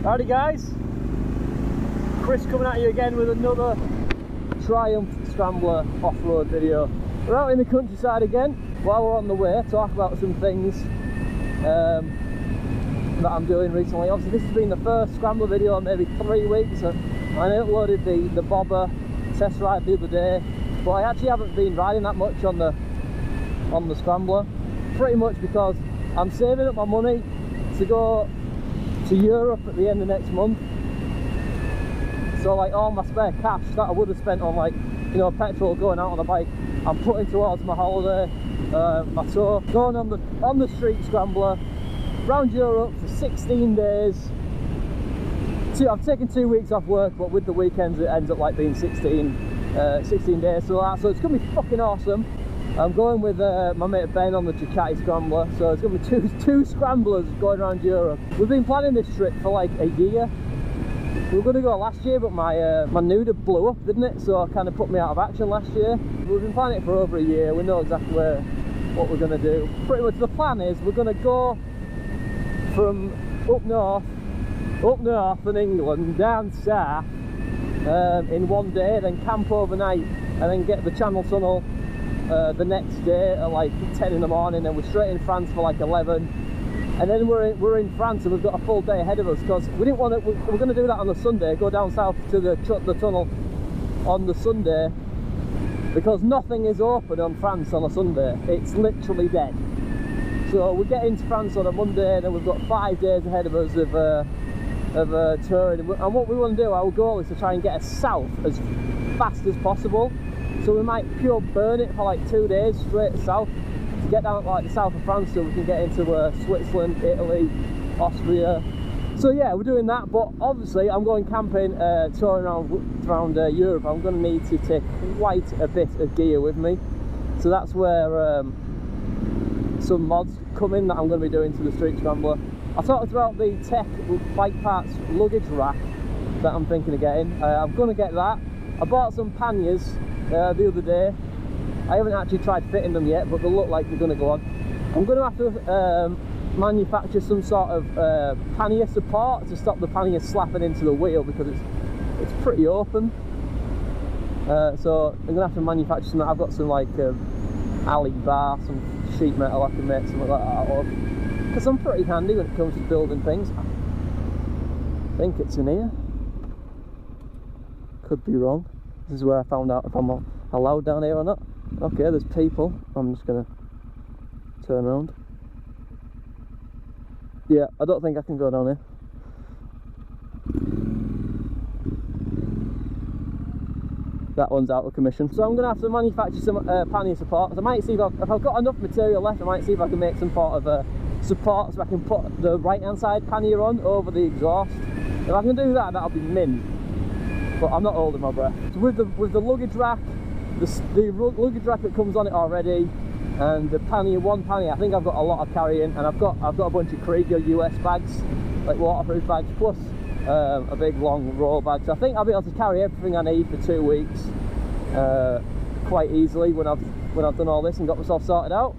Howdy guys, Chris coming at you again with another Triumph Scrambler off-road video. We're out in the countryside again. While we're on the way, talk about some things that I'm doing recently. Obviously this has been the first Scrambler video in maybe 3 weeks. I uploaded the bobber test ride the other day, but I actually haven't been riding that much on the Scrambler, pretty much because I'm saving up my money to go to Europe at the end of next month. So like all my spare cash that I would have spent on, like, you know, petrol going out on a bike, I'm putting towards my holiday, my tour, going on the street Scrambler around Europe for 16 days. I've taken 2 weeks off work, but with the weekends it ends up like being 16 days. So it's gonna be fucking awesome. I'm going with my mate Ben on the Ducati Scrambler, so it's going to be two Scramblers going around Europe. We've been planning this trip for like a year. We were going to go last year, but my Nuda blew up, didn't it? So it kind of put me out of action last year. We've been planning it for over a year. We know exactly what we're going to do. Pretty much the plan is we're going to go from up north in England, down south in one day, then camp overnight, and then get the Channel Tunnel the next day at like 10 in the morning, and we're straight in France for like 11, and then we're in France and we've got a full day ahead of us, because we didn't want to, we're going to do that on the Sunday, go down south to the tunnel on the Sunday, because nothing is open on France on a Sunday. It's literally dead. So we get into France on a Monday, and then we've got 5 days ahead of us of touring, and what we want to do, our goal is to try and get us south as fast as possible. So we might pure burn it for like 2 days straight south to get down to like the south of France, so we can get into Switzerland, Italy, Austria. So yeah, we're doing that, but obviously I'm going camping, touring around Europe. I'm going to need to take quite a bit of gear with me. So that's where some mods come in that I'm going to be doing to the Street Scrambler. I talked about the tech bike parts luggage rack that I'm thinking of getting. I'm going to get that. I bought some panniers the other day. I haven't actually tried fitting them yet, but they look like they're going to go on. I'm going to have to manufacture some sort of pannier support to stop the pannier slapping into the wheel, because it's pretty open. So I'm going to have to manufacture some. I've got some like alley bar, some sheet metal I can make something like that out of, because I'm pretty handy when it comes to building things. I think it's in here. Could be wrong. This is where I found out if I'm allowed down here or not. Okay, there's people. I'm just gonna turn around. Yeah, I don't think I can go down here. That one's out of commission. So I'm gonna have to manufacture some pannier supports. I might see if I've got enough material left, I might see if I can make some sort of support so I can put the right hand side pannier on over the exhaust. If I can do that, that'll be mint. But I'm not holding my breath. So with the luggage rack, the luggage rack that comes on it already, and the pannier, one pannier, I think I've got a lot of carrying, and I've got a bunch of Kriega US bags, like waterproof bags, plus a big long roll bag. So I think I'll be able to carry everything I need for 2 weeks quite easily when I've done all this and got myself sorted out.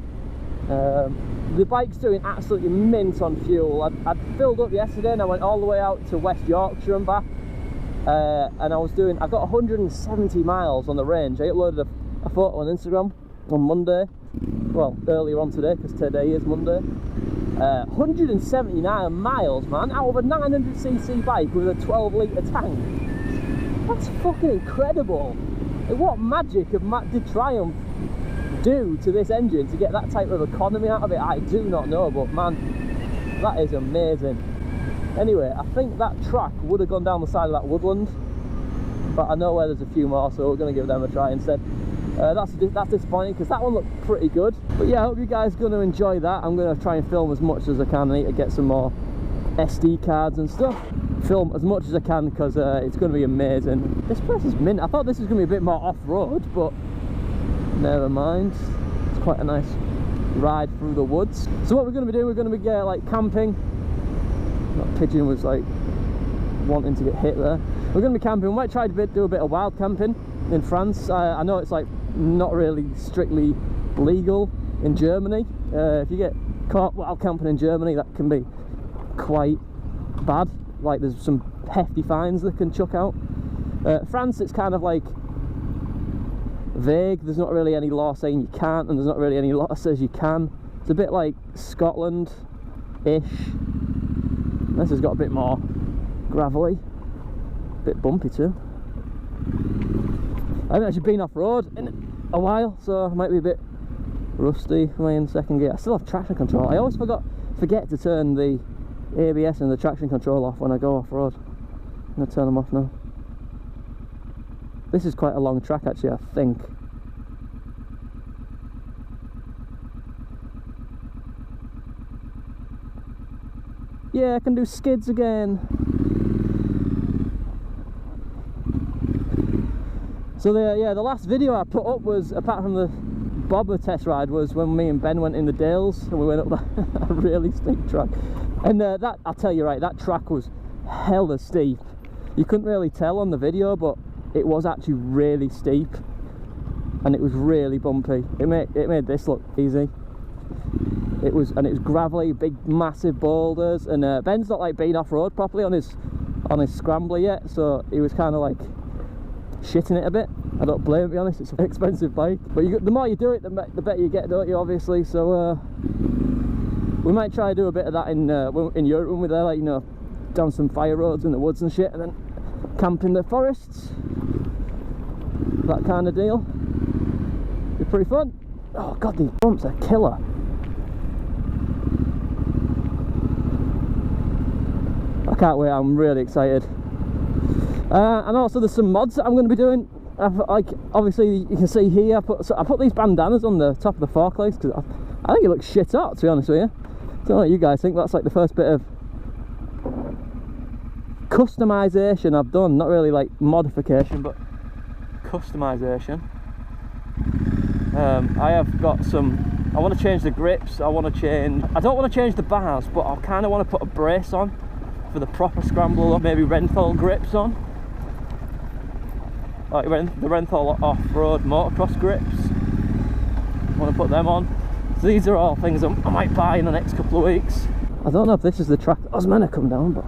The bike's doing absolutely mint on fuel. I'd filled up yesterday and I went all the way out to West Yorkshire and back. And I've got 170 miles on the range. I uploaded a photo on Instagram on Monday, well, earlier on today, because today is Monday. 179 miles, man, out of a 900cc bike with a 12-litre tank. That's fucking incredible. Like, what magic did Triumph do to this engine to get that type of economy out of it? I do not know, but man, that is amazing. Anyway, I think that track would have gone down the side of that woodland, but I know where there's a few more, so we're going to give them a try instead. That's disappointing, because that one looked pretty good. But yeah, I hope you guys are going to enjoy that. I'm going to try and film as much as I can. I need to get some more SD cards and stuff. Film as much as I can, because it's going to be amazing. This place is mint. I thought this was going to be a bit more off-road, but never mind. It's quite a nice ride through the woods. So what we're going to be doing, we're going to be like camping. That pigeon was like wanting to get hit there. We're going to be camping. We might try to do a bit of wild camping in France. I know it's like not really strictly legal in Germany. If you get caught wild camping in Germany, that can be quite bad. like there's some hefty fines they can chuck out. France, it's kind of like vague. There's not really any law saying you can't, and there's not really any law that says you can. It's a bit like Scotland-ish. This has got a bit more gravelly, a bit bumpy too. I haven't actually been off-road in a while, so I might be a bit rusty for my in second gear. I still have traction control. I always forget to turn the ABS and the traction control off when I go off-road. I'm going to turn them off now. This is quite a long track actually, I think. Yeah, I can do skids again. So the last video I put up was, apart from the bobber test ride, was when me and Ben went in the Dales and we went up that really steep track. And that, I'll tell you right, that track was hella steep. You couldn't really tell on the video, but it was actually really steep and it was really bumpy. It made this look easy. It was gravelly, big massive boulders, and Ben's not like been off-road properly on his Scrambler yet, so he was kind of like shitting it a bit. I don't blame him, to be honest, it's an expensive bike, but the more you do it, the better you get, don't you, obviously. So we might try to do a bit of that in Europe when we're there, like, you know, down some fire roads in the woods and shit, and then camp in the forests, that kind of deal. Be pretty fun. Oh god, these bumps are killer. I can't wait, I'm really excited. And also there's some mods that I'm going to be doing. Like, obviously you can see here, I put these bandanas on the top of the fork legs because I think it looks shit hot, to be honest with you. I don't know what you guys think. That's like the first bit of customization I've done, not really like modification, but customization. I have got some, I want to change the grips, I don't want to change the bars, but I kind of want to put a brace on for the proper Scrambler, maybe Renthal grips on, like the Renthal off-road motocross grips. I want to put them on. So these are all things I might buy in the next couple of weeks. I don't know if this is the track that I was meant to come down, but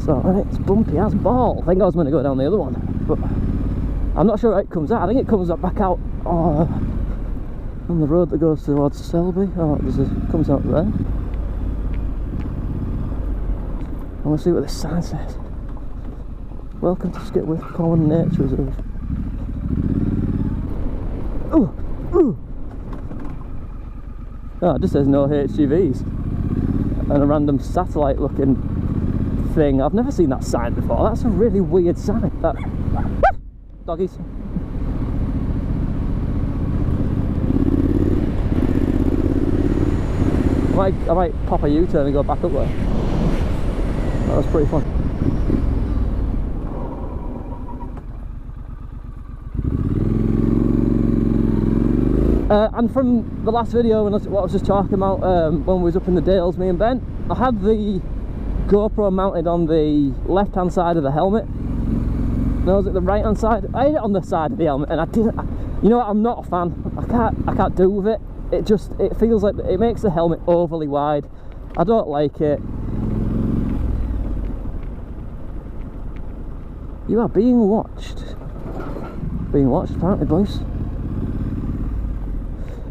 so it's bumpy as ball. I think I was meant to go down the other one, but I'm not sure how it comes out. I think it comes back out on the road that goes towards Selby. Oh, it comes out there. I want to see what this sign says. Welcome to Skipworth Common Nature Reserve. Ooh, ooh. Oh, it just says no HGVs and a random satellite looking thing. I've never seen that sign before. That's a really weird sign. That doggies. I might pop a U-turn and go back up there. That was pretty fun. And from the last video, what I was just talking about, when we was up in the Dales, me and Ben, I had the GoPro mounted on the left hand side of the helmet. No, was it the right hand side? I had it on the side of the helmet, and I didn't. You know what? I'm not a fan. I can't do with it. It feels like it makes the helmet overly wide. I don't like it. You are being watched. Being watched, apparently, boys.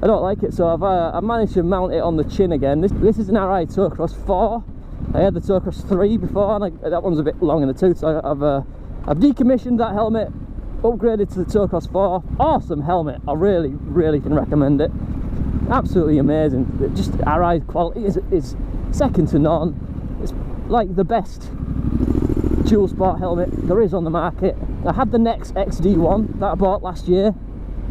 I don't like it, so I've managed to mount it on the chin again. This is an Arai Towcross 4. I had the Towcross 3 before, and that one's a bit long in the tooth, so I've decommissioned that helmet, upgraded to the Towcross 4. Awesome helmet. I really, really can recommend it. Absolutely amazing. Just Arai's quality is second to none. It's like the best dual sport helmet there is on the market. I had the Nex XD1 that I bought last year.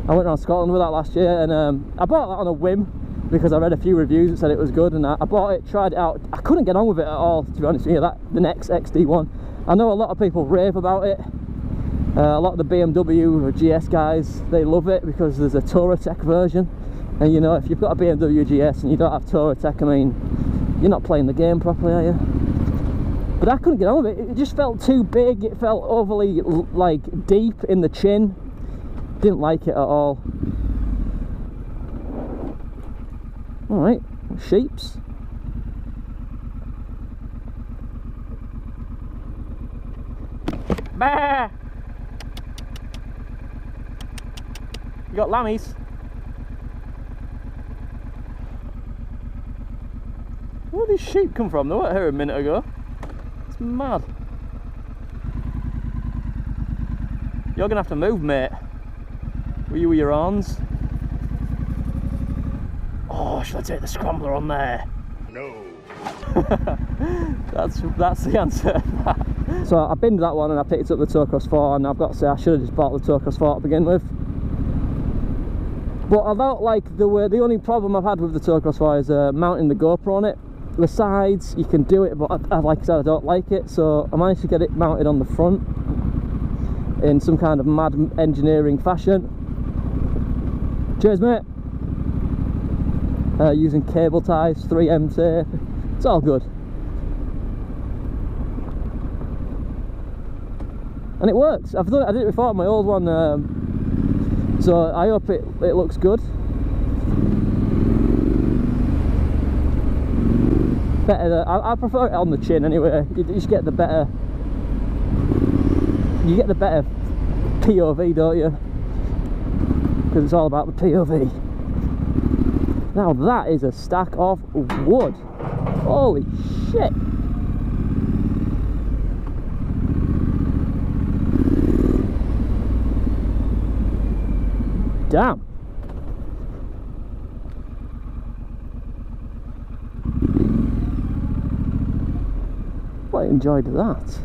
I went around Scotland with that last year, and I bought that on a whim because I read a few reviews that said it was good, and I bought it, tried it out. I couldn't get on with it at all, to be honest with you. The Nex XD1. I know a lot of people rave about it. A lot of the BMW or GS guys, they love it because there's a Touratech version, and you know, if you've got a BMW GS and you don't have Touratech, I mean, you're not playing the game properly, are you? But I couldn't get on with it. It just felt too big. It felt overly like deep in the chin. Didn't like it at all. Alright, sheeps. Bah! You got lammies? Where did these sheep come from? They weren't here a minute ago. It's mad. You're gonna have to move, mate. Were you with your arms? Oh, should I take the Scrambler on there? No. that's the answer. So I binned that one and I picked up the Towcross 4, and I've got to say I should have just bought the Towcross 4 to begin with. But I don't like the way. The only problem I've had with the Towcross 4 is mounting the GoPro on it. The sides, you can do it, but like I said, I don't like it, so I managed to get it mounted on the front in some kind of mad engineering fashion. Cheers, mate. Using cable ties, 3M tape, it's all good. And it works. I did it before on my old one, so I hope it looks good. Better. I prefer it on the chin anyway. You just get the better. You get the better POV, don't you? Because it's all about the POV. Now that is a stack of wood. Holy shit! Damn. Quite enjoyed that.